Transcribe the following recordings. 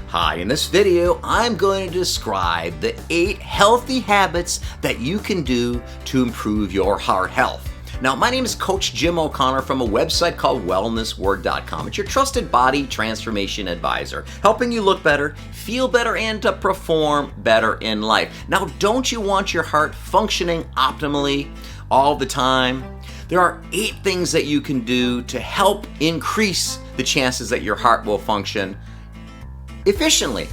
Hi, in this video, I'm going to describe the 8 healthy habits that you can do to improve your heart health. Now, my name is Coach Jim O'Connor from a website called wellnessword.com. It's your trusted body transformation advisor, helping you look better, feel better, and to perform better in life. Now, don't you want your heart functioning optimally all the time? There are 8 things that you can do to help increase the chances that your heart will function efficiently,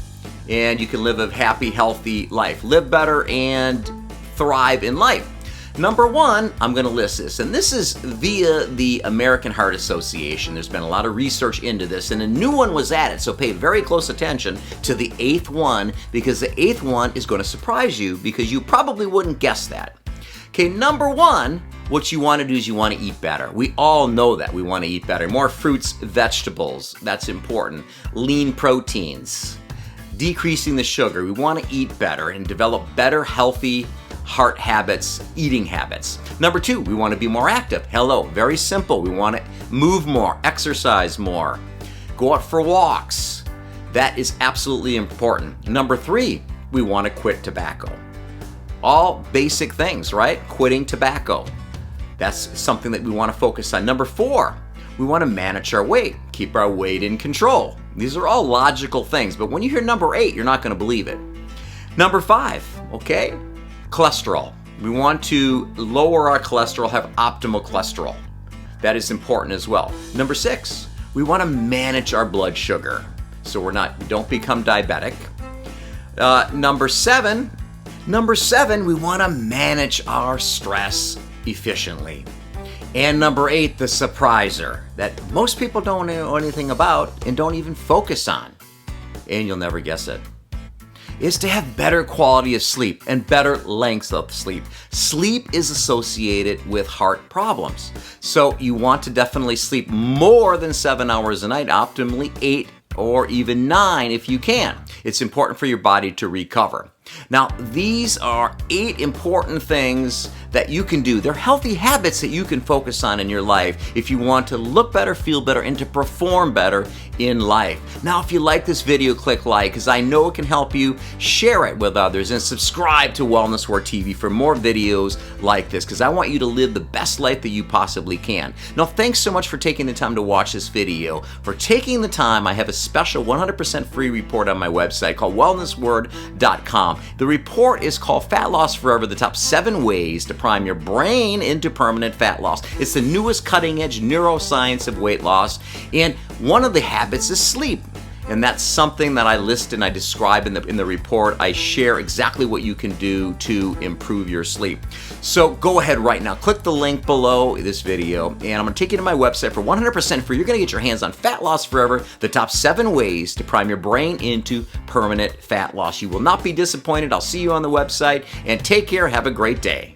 and you can live a happy, healthy life, live better, and thrive in life. Number 1, I'm going to list this, and this is via the American Heart Association. There's been a lot of research into this, and a new one was added, so pay very close attention to the 8th one, because the 8th one is going to surprise you, because you probably wouldn't guess that. Okay, number 1, what you want to do is you want to eat better. We all know that we want to eat better. More fruits, vegetables, that's important. Lean proteins, decreasing the sugar. We want to eat better and develop better, healthy heart habits, eating habits. Number 2, we want to be more active. Hello, very simple. We want to move more, exercise more, go out for walks. That is absolutely important. Number 3, we want to quit tobacco. All basic things, right? Quitting tobacco. That's something that we want to focus on. Number 4, we want to manage our weight, keep our weight in control. These are all logical things, but when you hear number 8, you're not going to believe it. Number 5, okay? Cholesterol. We want to lower our cholesterol, have optimal cholesterol. That is important as well. Number 6, we want to manage our blood sugar so we don't become diabetic. Number 7, we want to manage our stress efficiently. And number 8, the surpriser that most people don't know anything about and don't even focus on, and you'll never guess it, is to have better quality of sleep and better lengths of sleep. Sleep is associated with heart problems. So you want to definitely sleep more than 7 hours a night, optimally 8 or even 9 if you can. It's important for your body to recover. Now, these are 8 important things that you can do. They're healthy habits that you can focus on in your life if you want to look better, feel better, and to perform better in life. Now, if you like this video, click like, because I know it can help you. Share it with others and subscribe to Wellness Word TV for more videos like this, because I want you to live the best life that you possibly can. Now, thanks so much for taking the time to watch this video. For taking the time, I have a special 100% free report on my website called wellnessword.com. The report is called Fat Loss Forever, the top 7 ways to prime your brain into permanent fat loss. It's the newest cutting-edge neuroscience of weight loss, and one of the habits is sleep. And that's something that I list and I describe in the report. I share exactly what you can do to improve your sleep. So go ahead right now, click the link below this video, and I'm going to take you to my website for 100% free. You're going to get your hands on Fat Loss Forever, the top 7 ways to prime your brain into permanent fat loss. You will not be disappointed. I'll see you on the website, and take care. Have a great day.